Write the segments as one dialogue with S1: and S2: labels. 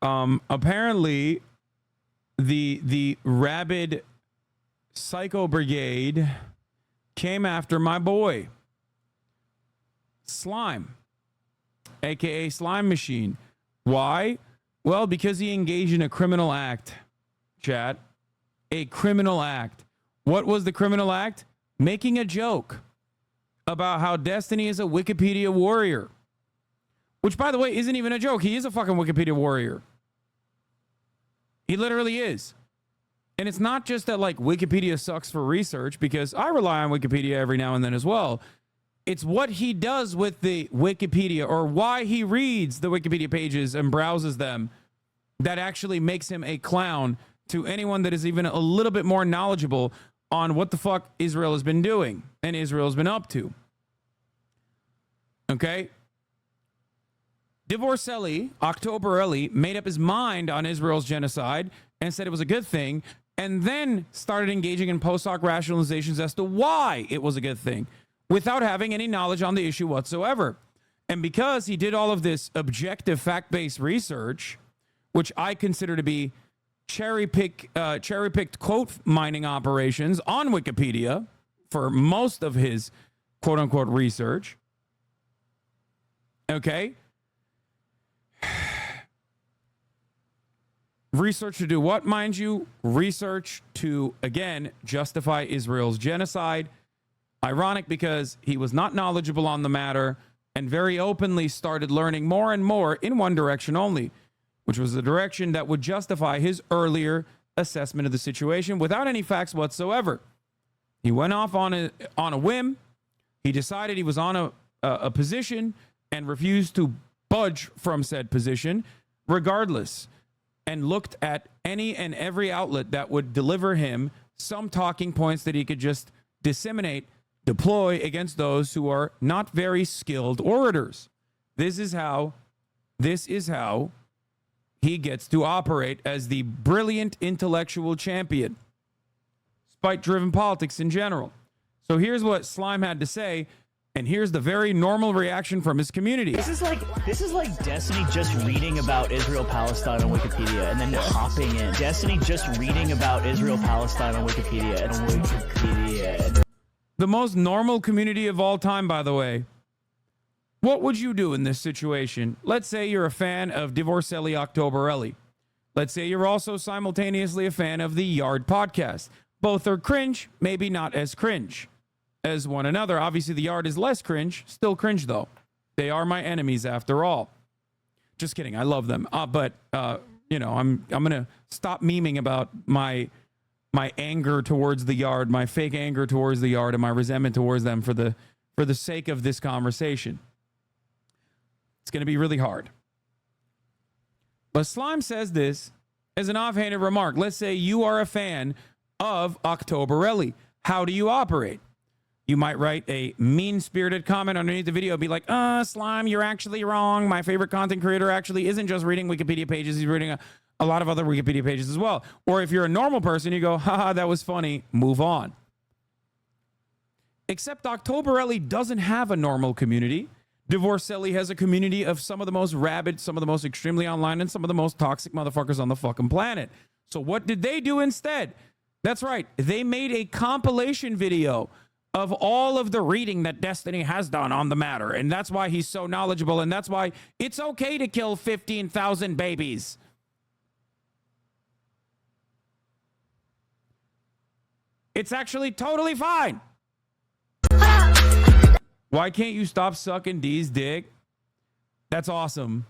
S1: Apparently, the rabid psycho brigade came after my boy Slime, aka Slime Machine. Why? Well, because he engaged in a criminal act, chat. A criminal act. What was the criminal act? Making a joke about how Destiny is a Wikipedia warrior. Which, by the way, isn't even a joke. He is a fucking Wikipedia warrior. He literally is. And it's not just that, like, Wikipedia sucks for research, because I rely on Wikipedia every now and then as well. It's what he does with the Wikipedia, or why he reads the Wikipedia pages and browses them, that actually makes him a clown to anyone that is even a little bit more knowledgeable on what the fuck Israel has been doing and Israel's been up to. Okay? Divorcelli, Octoberelli, made up his mind on Israel's genocide and said it was a good thing, and then started engaging in post hoc rationalizations as to why it was a good thing, without having any knowledge on the issue whatsoever. And because he did all of this objective fact-based research, which I consider to be cherry-picked quote mining operations on Wikipedia for most of his quote-unquote research. Okay? Research to do what, mind you? Research to, again, justify Israel's genocide. Ironic, because he was not knowledgeable on the matter and very openly started learning more and more in one direction only, which was the direction that would justify his earlier assessment of the situation without any facts whatsoever. He went off on a whim. He decided he was on a position and refused to budge from said position regardless, and looked at any and every outlet that would deliver him some talking points that he could just disseminate, deploy against those who are not very skilled orators. This is how he gets to operate as the brilliant intellectual champion. Spite-driven politics in general. So here's what Slime had to say, and here's the very normal reaction from his community.
S2: This is like Destiny just reading about Israel-Palestine on Wikipedia and then hopping in. Destiny just reading about Israel-Palestine on Wikipedia and Wikipedia.
S1: The most normal community of all time, by the way. What would you do in this situation? Let's say you're a fan of Divorcelli Octoberelli. Let's say you're also simultaneously a fan of the Yard podcast. Both are cringe, maybe not as cringe as one another. Obviously, the Yard is less cringe, still cringe though. They are my enemies after all. Just kidding, I love them. But you know, I'm gonna stop memeing about my anger towards the Yard, my fake anger towards the Yard, and my resentment towards them for the sake of this conversation. It's going to be really hard. But Slime says this as an offhanded remark. Let's say you are a fan of Octoberelli. How do you operate? You might write a mean-spirited comment underneath the video, be like, Slime, you're actually wrong. My favorite content creator actually isn't just reading Wikipedia pages. He's reading a lot of other Wikipedia pages as well. Or if you're a normal person, you go, haha, that was funny. Move on. Except Octoberelli doesn't have a normal community. Divorcelli has a community of some of the most rabid, some of the most extremely online, and some of the most toxic motherfuckers on the fucking planet. So what did they do instead? That's right. They made a compilation video of all of the reading that Destiny has done on the matter. And that's why he's so knowledgeable. And that's why it's okay to kill 15,000 babies. It's actually totally fine. Why can't you stop sucking D's dick? That's awesome.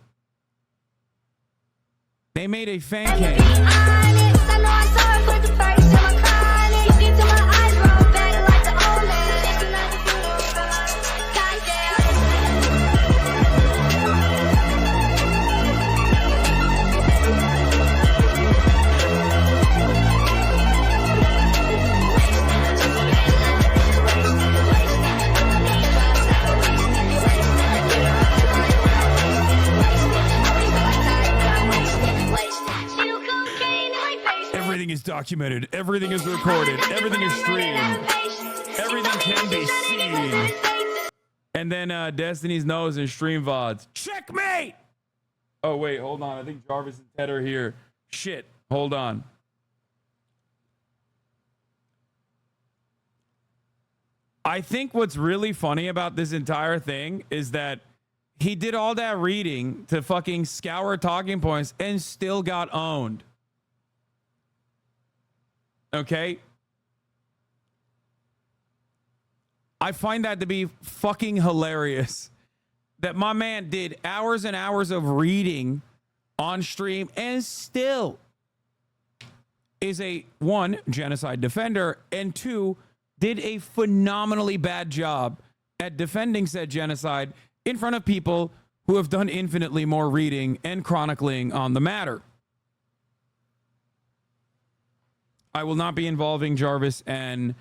S1: They made a fan cam. Everything is documented. Everything is recorded. Everything is streamed. Everything can be seen. And then Destiny's nose and stream VODs. Checkmate! Oh, wait, hold on. I think Jarvis and Ted are here. Shit, hold on. I think what's really funny about this entire thing is that he did all that reading to fucking scour talking points and still got owned. Okay? I find that to be fucking hilarious. That my man did hours and hours of reading on stream and still is a, one, genocide defender, and two, did a phenomenally bad job at defending said genocide in front of people who have done infinitely more reading and chronicling on the matter. I will not be involving Jarvis and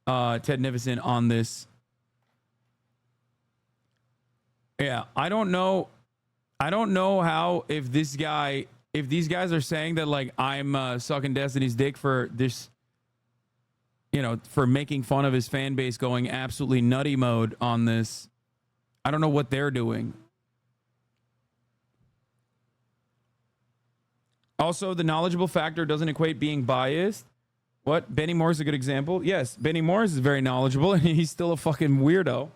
S1: Ted Nivison on this. Yeah, I don't know how, if these guys are saying that, like, I'm sucking Destiny's dick for this, you know, for making fun of his fan base going absolutely nutty mode on this. I don't know what they're doing. Also, the knowledgeable factor doesn't equate being biased. What? Benny Moore is a good example. Yes, Benny Moore is very knowledgeable, and he's still a fucking weirdo.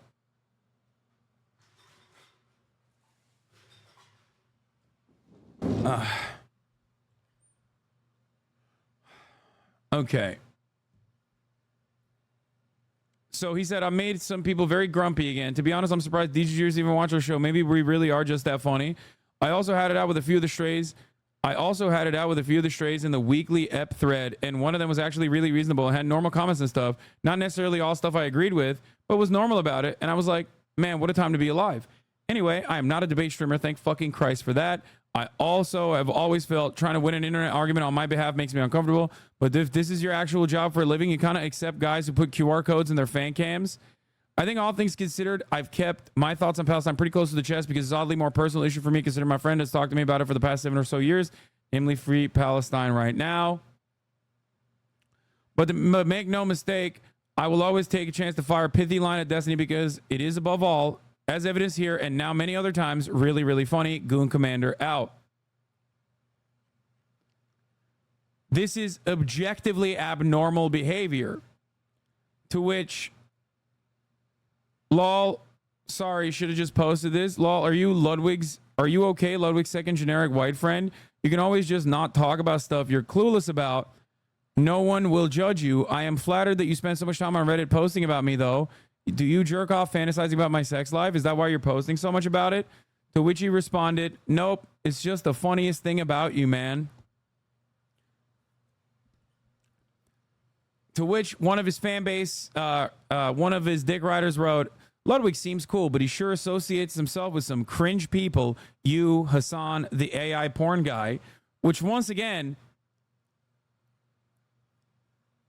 S1: Okay. So he said, I made some people very grumpy again. To be honest, I'm surprised DGers even watch our show. Maybe we really are just that funny. I also had it out with a few of the strays in the weekly EP thread, and one of them was actually really reasonable and had normal comments and stuff. Not necessarily all stuff I agreed with, but was normal about it. And I was like, man, what a time to be alive. Anyway, I am not a debate streamer. Thank fucking Christ for that. I also have always felt trying to win an internet argument on my behalf makes me uncomfortable. But if this is your actual job for a living, you kind of accept guys who put QR codes in their fan cams. I think all things considered, I've kept my thoughts on Palestine pretty close to the chest because it's oddly more personal issue for me, considering my friend has talked to me about it for the past 7 or so years, namely free Palestine right now. But make no mistake, I will always take a chance to fire a pithy line at Destiny because it is, above all, as evidenced here and now many other times, really, really funny. Goon Commander out. This is objectively abnormal behavior. To which, lol, sorry, should have just posted this. Lol, are you okay, Ludwig's second generic white friend? You can always just not talk about stuff you're clueless about. No one will judge you. I am flattered that you spend so much time on Reddit posting about me, though. Do you jerk off fantasizing about my sex life? Is that why you're posting so much about it? To which he responded, nope, it's just the funniest thing about you, man. To which one of his fan base, one of his dick riders wrote, Ludwig seems cool, but he sure associates himself with some cringe people. You, Hassan, the AI porn guy, which once again,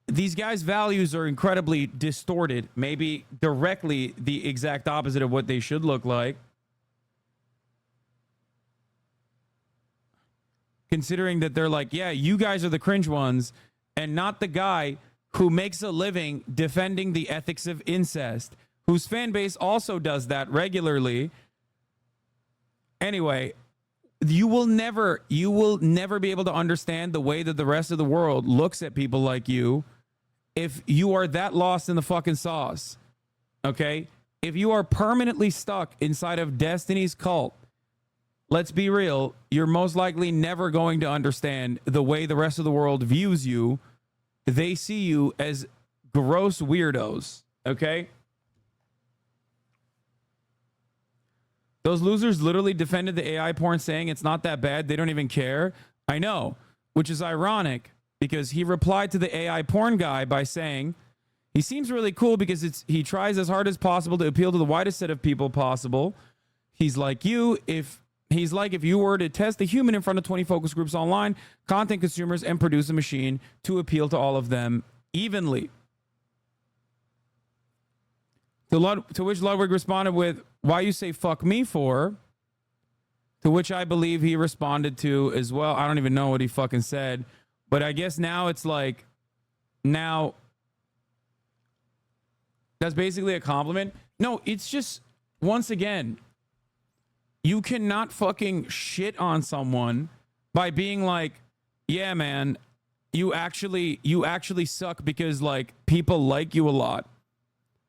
S1: these guys' values are incredibly distorted, maybe directly the exact opposite of what they should look like. Considering that they're like, yeah, you guys are the cringe ones, and not the guy who makes a living defending the ethics of incest, whose fan base also does that regularly. Anyway, you will never be able to understand the way that the rest of the world looks at people like you if you are that lost in the fucking sauce. Okay? If you are permanently stuck inside of Destiny's cult, let's be real, you're most likely never going to understand the way the rest of the world views you. They see you as gross weirdos, okay? Those losers literally defended the AI porn saying it's not that bad. They don't even care. I know, which is ironic because he replied to the AI porn guy by saying, he seems really cool because he tries as hard as possible to appeal to the widest set of people possible. He's like you. If you were to test a human in front of 20 focus groups online, content consumers, and produce a machine to appeal to all of them evenly. To which Ludwig responded with, why you say fuck me for? To which I believe he responded to as well. I don't even know what he fucking said. But I guess now it's like, now that's basically a compliment. No, it's just, once again, You cannot fucking shit on someone by being like, yeah, man, you actually suck because like people like you a lot.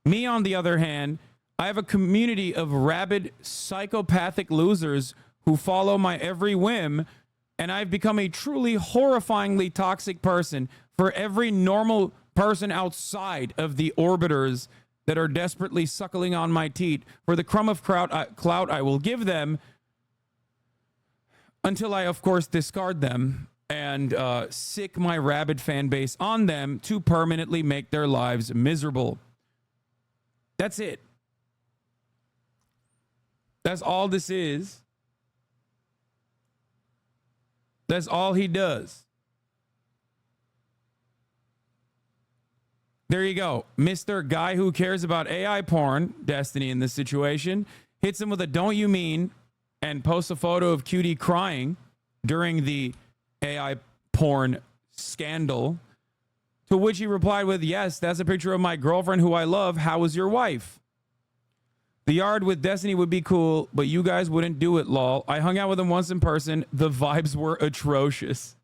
S1: Me, on the other hand, I have a community of rabid psychopathic losers who follow my every whim, and I've become a truly horrifyingly toxic person for every normal person outside of the orbiters that are desperately suckling on my teat for the crumb of clout I will give them, until I, of course, discard them and sick my rabid fan base on them to permanently make their lives miserable. That's it. That's all this is. That's all he does. There you go. Mr. Guy who cares about AI porn, Destiny in this situation, hits him with a don't you mean and posts a photo of Cutie crying during the AI porn scandal, to which he replied with, yes, that's a picture of my girlfriend who I love. How is your wife? The yard with Destiny would be cool, but you guys wouldn't do it, lol. I hung out with him once in person. The vibes were atrocious.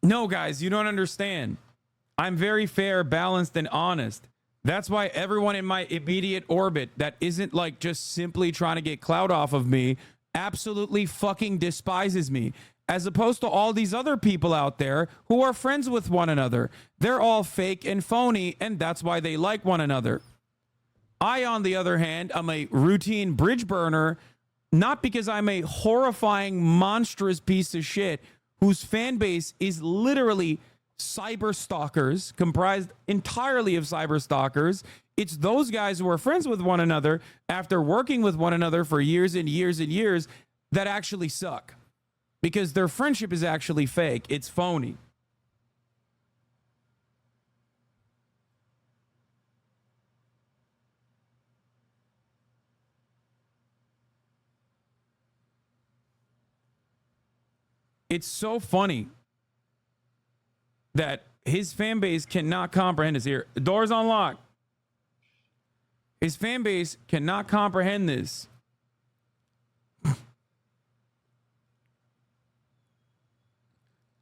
S1: No, guys, you don't understand. I'm very fair, balanced, and honest. That's why everyone in my immediate orbit that isn't like just simply trying to get clout off of me absolutely fucking despises me. As opposed to all these other people out there who are friends with one another. They're all fake and phony, and that's why they like one another. I, on the other hand, am a routine bridge burner, not because I'm a horrifying, monstrous piece of shit whose fan base is literally cyber stalkers, comprised entirely of cyber stalkers. It's those guys who are friends with one another after working with one another for years and years and years that actually suck. Because their friendship is actually fake. It's phony. It's so funny that his fan base cannot comprehend this. Here, the door's unlocked. His fan base cannot comprehend this.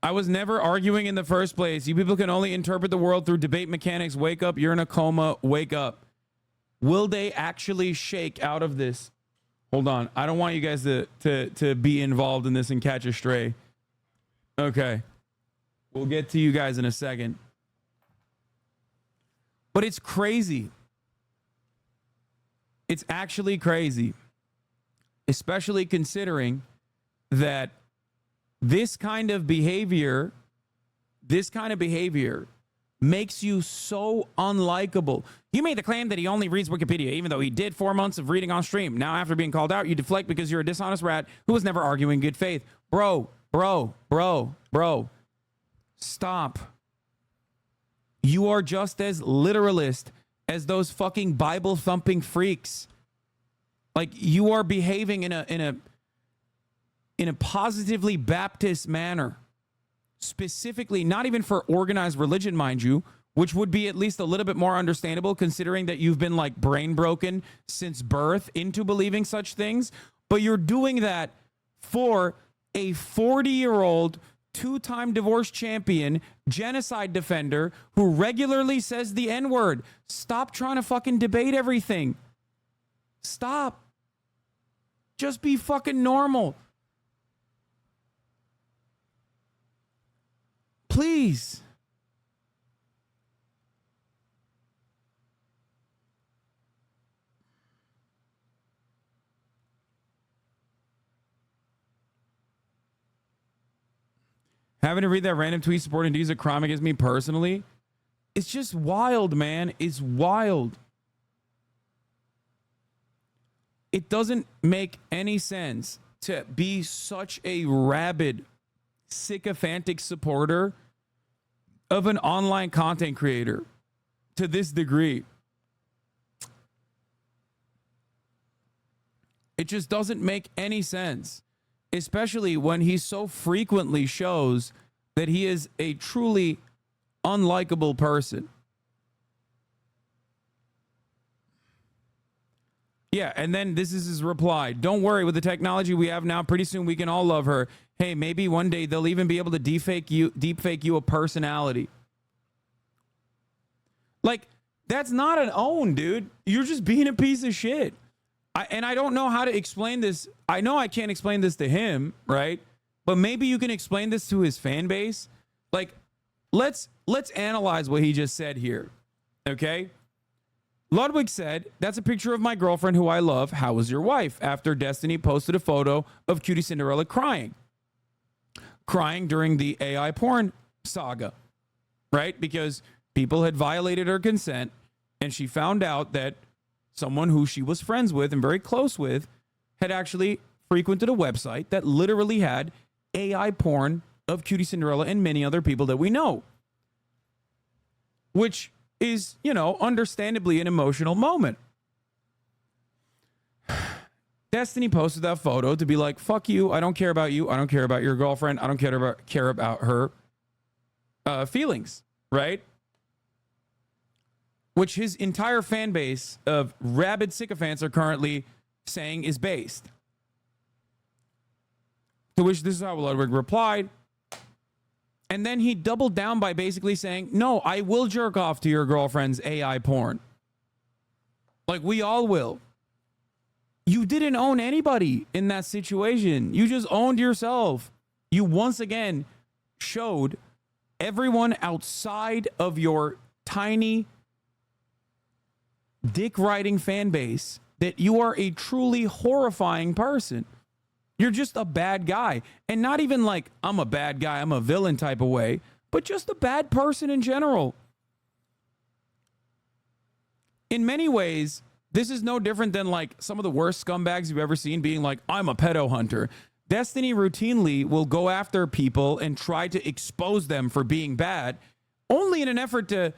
S1: I was never arguing in the first place. You people can only interpret the world through debate mechanics. Wake up. You're in a coma. Wake up. Will they actually shake out of this? Hold on. I don't want you guys to be involved in this and catch a stray. Okay. We'll get to you guys in a second. But it's crazy. It's actually crazy. Especially considering that this kind of behavior makes you so unlikable. You made the claim that he only reads Wikipedia, even though he did 4 months of reading on stream. Now, after being called out, you deflect because you're a dishonest rat who was never arguing good faith. Bro. Stop. You are just as literalist as those fucking Bible thumping freaks. Like, you are behaving in a positively Baptist manner, specifically, not even for organized religion, mind you, which would be at least a little bit more understandable considering that you've been like brain broken since birth into believing such things. But you're doing that for a 40-year-old, two-time divorce champion, genocide defender who regularly says the N-word. Stop trying to fucking debate everything. Stop. Just be fucking normal. Please. Having to read that random tweet supporting dudes a crime against me personally, it's just wild, man. It's wild. It doesn't make any sense to be such a rabid, sycophantic supporter of an online content creator to this degree. It just doesn't make any sense, especially when he so frequently shows that he is a truly unlikable person. Yeah, and then this is his reply. Don't worry, with the technology we have now, pretty soon we can all love her. Hey, maybe one day they'll even be able to deepfake you a personality. Like, that's not an own, dude. You're just being a piece of shit. And I don't know how to explain this. I know I can't explain this to him, right? But maybe you can explain this to his fan base. Like, let's analyze what he just said here, okay? Ludwig said, that's a picture of my girlfriend who I love. How was your wife? After Destiny posted a photo of Cutie Cinderella crying during the AI porn saga, right? Because people had violated her consent, and she found out that someone who she was friends with and very close with had actually frequented a website that literally had AI porn of Cutie Cinderella and many other people that we know, which is, you know, understandably an emotional moment. Destiny posted that photo to be like, fuck you, I don't care about you, I don't care about your girlfriend, I don't care about her feelings, right? Which his entire fan base of rabid sycophants are currently saying is based. To which this is how Ludwig replied. And then he doubled down by basically saying, no, I will jerk off to your girlfriend's AI porn. Like, we all will. You didn't own anybody in that situation. You just owned yourself. You once again showed everyone outside of your tiny dick-riding fan base that you are a truly horrifying person. You're just a bad guy. And not even like, I'm a bad guy, I'm a villain type of way, but just a bad person in general. In many ways, this is no different than like some of the worst scumbags you've ever seen being like, I'm a pedo hunter. Destiny routinely will go after people and try to expose them for being bad, only in an effort to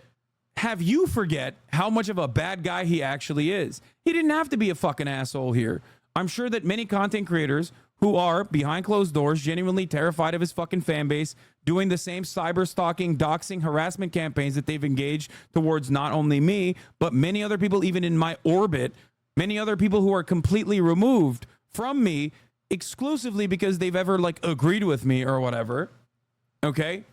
S1: have you forget how much of a bad guy he actually is. He didn't have to be a fucking asshole here. I'm sure that many content creators who are behind closed doors, genuinely terrified of his fucking fan base, doing the same cyber stalking, doxing, harassment campaigns that they've engaged towards not only me, but many other people even in my orbit, many other people who are completely removed from me exclusively because they've ever like agreed with me or whatever, okay?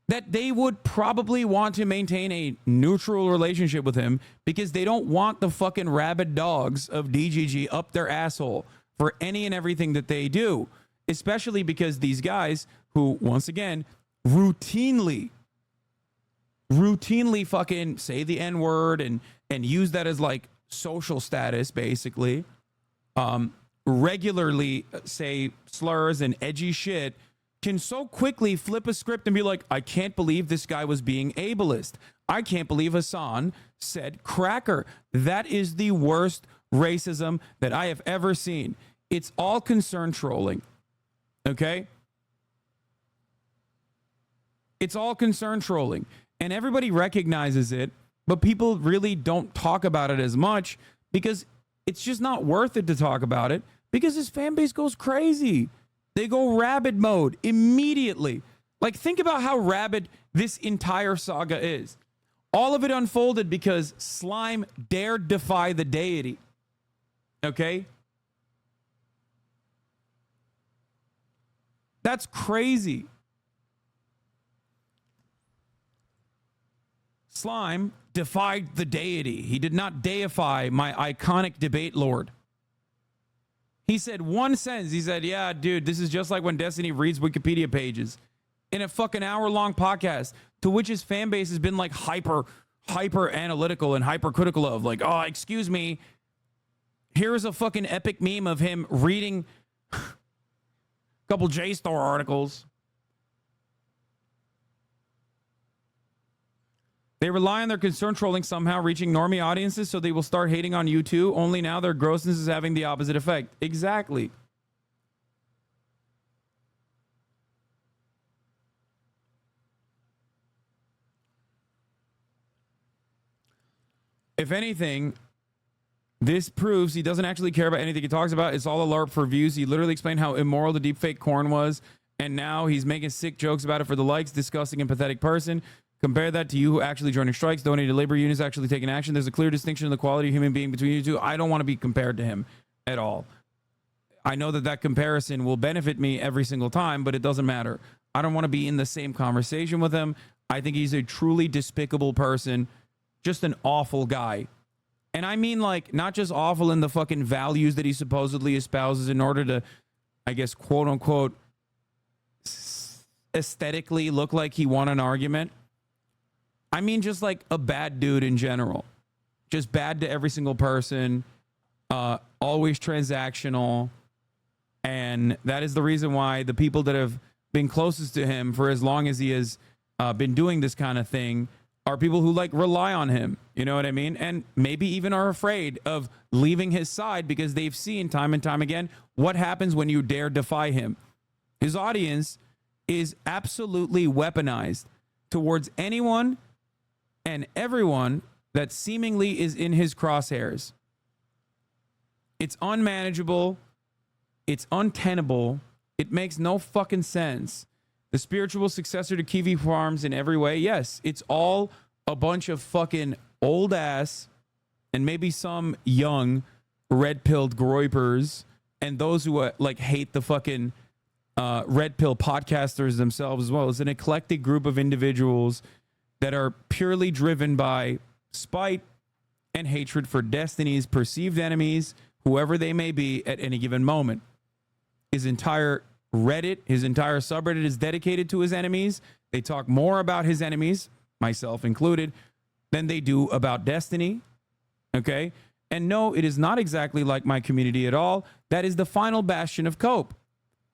S1: That they would probably want to maintain a neutral relationship with him because they don't want the fucking rabid dogs of DGG up their asshole for any and everything that they do, especially because these guys who, once again, routinely fucking say the N-word and use that as like social status, basically, regularly say slurs and edgy shit, can so quickly flip a script and be like, I can't believe this guy was being ableist. I can't believe Hassan said cracker. That is the worst racism that I have ever seen. It's all concern trolling, okay? It's all concern trolling, and everybody recognizes it, but people really don't talk about it as much because it's just not worth it to talk about it because his fan base goes crazy. They go rabid mode immediately. Like, think about how rabid this entire saga is. All of it unfolded because Slime dared defy the deity. Okay? That's crazy. Slime defied the deity. He did not deify my iconic debate lord. He said one sentence. He said, yeah, dude, this is just like when Destiny reads Wikipedia pages in a fucking hour-long podcast, to which his fan base has been like hyper analytical and hypercritical of. Like, oh, excuse me. Here's a fucking epic meme of him reading a couple JSTOR articles. They rely on their concern trolling somehow reaching normie audiences, so they will start hating on you too. Only now their grossness is having the opposite effect. Exactly. If anything, this proves he doesn't actually care about anything he talks about. It's all a LARP for views. He literally explained how immoral the deepfake corn was, and now he's making sick jokes about it for the likes. Disgusting and pathetic person. Compare that to you who actually joining strikes, donating to labor unions, actually taking action. There's a clear distinction in the quality of human being between you two. I don't want to be compared to him at all. I know that comparison will benefit me every single time, but it doesn't matter. I don't want to be in the same conversation with him. I think he's a truly despicable person, just an awful guy. And I mean, like, not just awful in the fucking values that he supposedly espouses in order to, I guess, quote unquote, aesthetically look like he won an argument. I mean, just like a bad dude in general. Just bad to every single person. Always transactional. And that is the reason why the people that have been closest to him for as long as he has been doing this kind of thing are people who like rely on him. You know what I mean? And maybe even are afraid of leaving his side because they've seen time and time again what happens when you dare defy him. His audience is absolutely weaponized towards anyone and everyone that seemingly is in his crosshairs. It's unmanageable. It's untenable. It makes no fucking sense. The spiritual successor to Kiwi Farms in every way. Yes, it's all a bunch of fucking old ass and maybe some young red-pilled groypers and those who like hate the fucking red pill podcasters themselves as well. It's an eclectic group of individuals that are purely driven by spite and hatred for Destiny's perceived enemies, whoever they may be at any given moment. His entire Reddit, his entire subreddit is dedicated to his enemies. They talk more about his enemies, myself included, than they do about Destiny. Okay? And no, it is not exactly like my community at all. That is the final bastion of cope.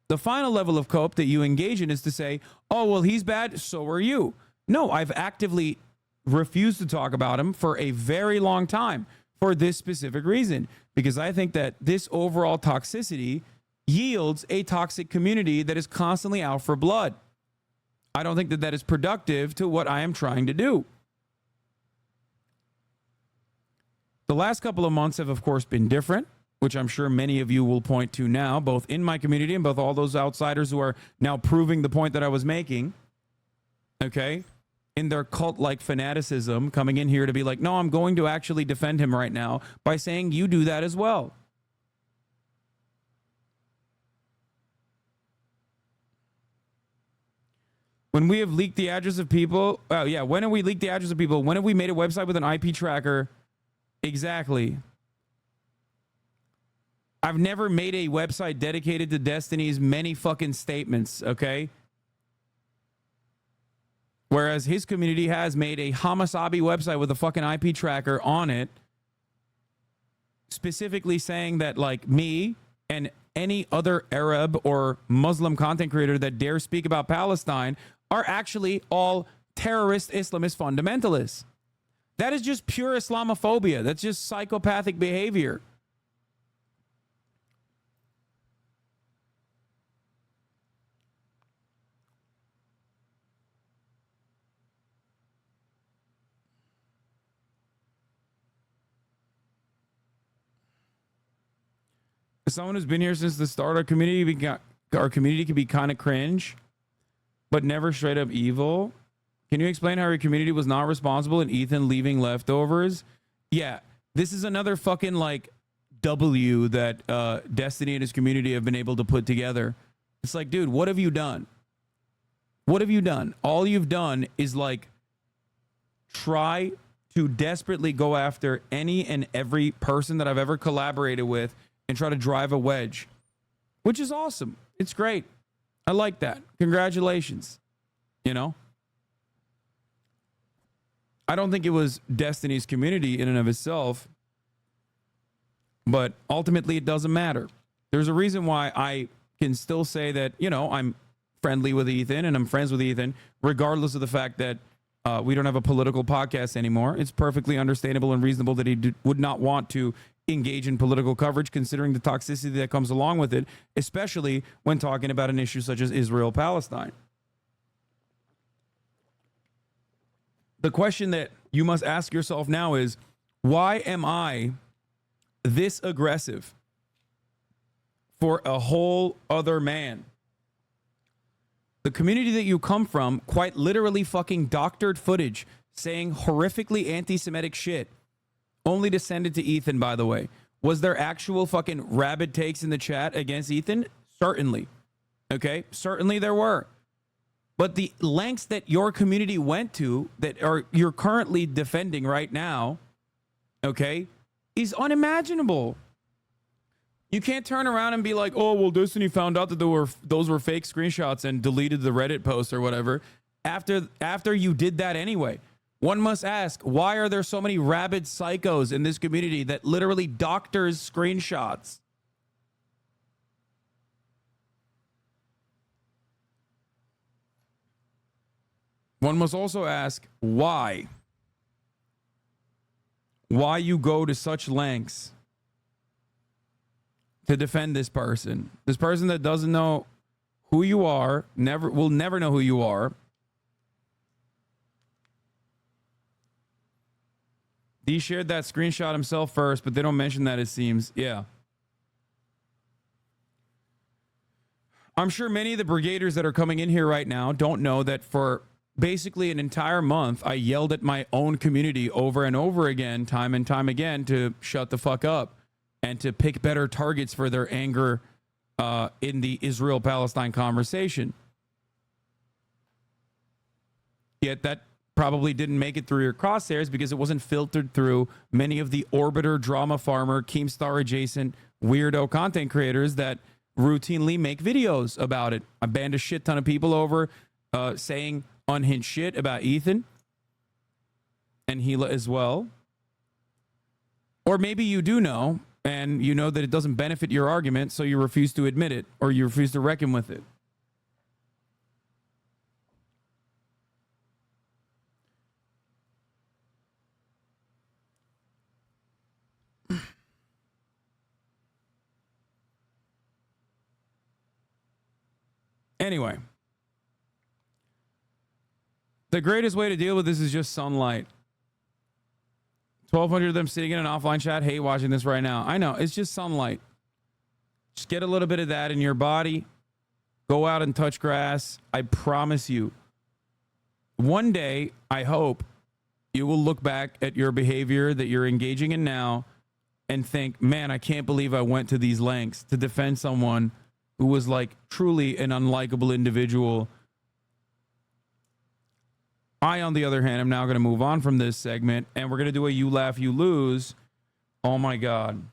S1: The final level of cope that you engage in is to say, oh, well, he's bad, so are you. No, I've actively refused to talk about him for a very long time for this specific reason, because I think that this overall toxicity yields a toxic community that is constantly out for blood. I don't think that that is productive to what I am trying to do. The last couple of months have, of course, been different, which I'm sure many of you will point to now, both in my community and both all those outsiders who are now proving the point that I was making, okay, in their cult-like fanaticism, coming in here to be like, no, I'm going to actually defend him right now by saying you do that as well. When we have leaked the address of people, when have we leaked the address of people? When have we made a website with an IP tracker? Exactly. I've never made a website dedicated to Destiny's many fucking statements, okay? Whereas his community has made a Hasanabi website with a fucking IP tracker on it, specifically saying that, like, me and any other Arab or Muslim content creator that dare speak about Palestine are actually all terrorist Islamist fundamentalists. That is just pure Islamophobia. That's just psychopathic behavior. As someone who's been here since the start, our community can be kind of cringe, but never straight up evil. Can you explain how your community was not responsible in Ethan leaving leftovers? Yeah, this is another fucking like W that Destiny and his community have been able to put together. It's like, dude, what have you done? What have you done? All you've done is like try to desperately go after any and every person that I've ever collaborated with and try to drive a wedge, which is awesome. It's great. I like that. Congratulations. You know? I don't think it was Destiny's community in and of itself, but ultimately it doesn't matter. There's a reason why I can still say that, you know, I'm friendly with Ethan and I'm friends with Ethan, regardless of the fact that we don't have a political podcast anymore. It's perfectly understandable and reasonable that he would not want to engage in political coverage, considering the toxicity that comes along with it, especially when talking about an issue such as Israel-Palestine. The question that you must ask yourself now is, why am I this aggressive for a whole other man? The community that you come from quite literally fucking doctored footage saying horrifically anti-Semitic shit, only to send it to Ethan, by the way. Was there actual fucking rabid takes in the chat against Ethan? Certainly. Okay? Certainly there were. But the lengths that your community went to, that are you're currently defending right now, okay, is unimaginable. You can't turn around and be like, oh, well, Destiny found out that those were fake screenshots and deleted the Reddit post or whatever after you did that anyway. One must ask, why are there so many rabid psychos in this community that literally doctors screenshots? One must also ask, why? Why you go to such lengths to defend this person? This person that doesn't know who you are, will never know who you are. He shared that screenshot himself first, but they don't mention that, it seems. Yeah. I'm sure many of the brigaders that are coming in here right now don't know that for basically an entire month, I yelled at my own community over and over again, time and time again, to shut the fuck up and to pick better targets for their anger in the Israel-Palestine conversation. Yet that probably didn't make it through your crosshairs because it wasn't filtered through many of the Orbiter, Drama Farmer, Keemstar adjacent weirdo content creators that routinely make videos about it. I banned a shit ton of people over saying unhinged shit about Ethan and Gila as well. Or maybe you do know, and you know that it doesn't benefit your argument, so you refuse to admit it, or you refuse to reckon with it. Anyway, the greatest way to deal with this is just sunlight. 1,200 of them sitting in an offline chat hate watching this right now. I know, it's just sunlight. Just get a little bit of that in your body. Go out and touch grass. I promise you, one day, I hope, you will look back at your behavior that you're engaging in now and think, man, I can't believe I went to these lengths to defend someone who was like truly an unlikable individual. I, on the other hand, am now going to move on from this segment, and we're going to do a You Laugh, You Lose. Oh my God.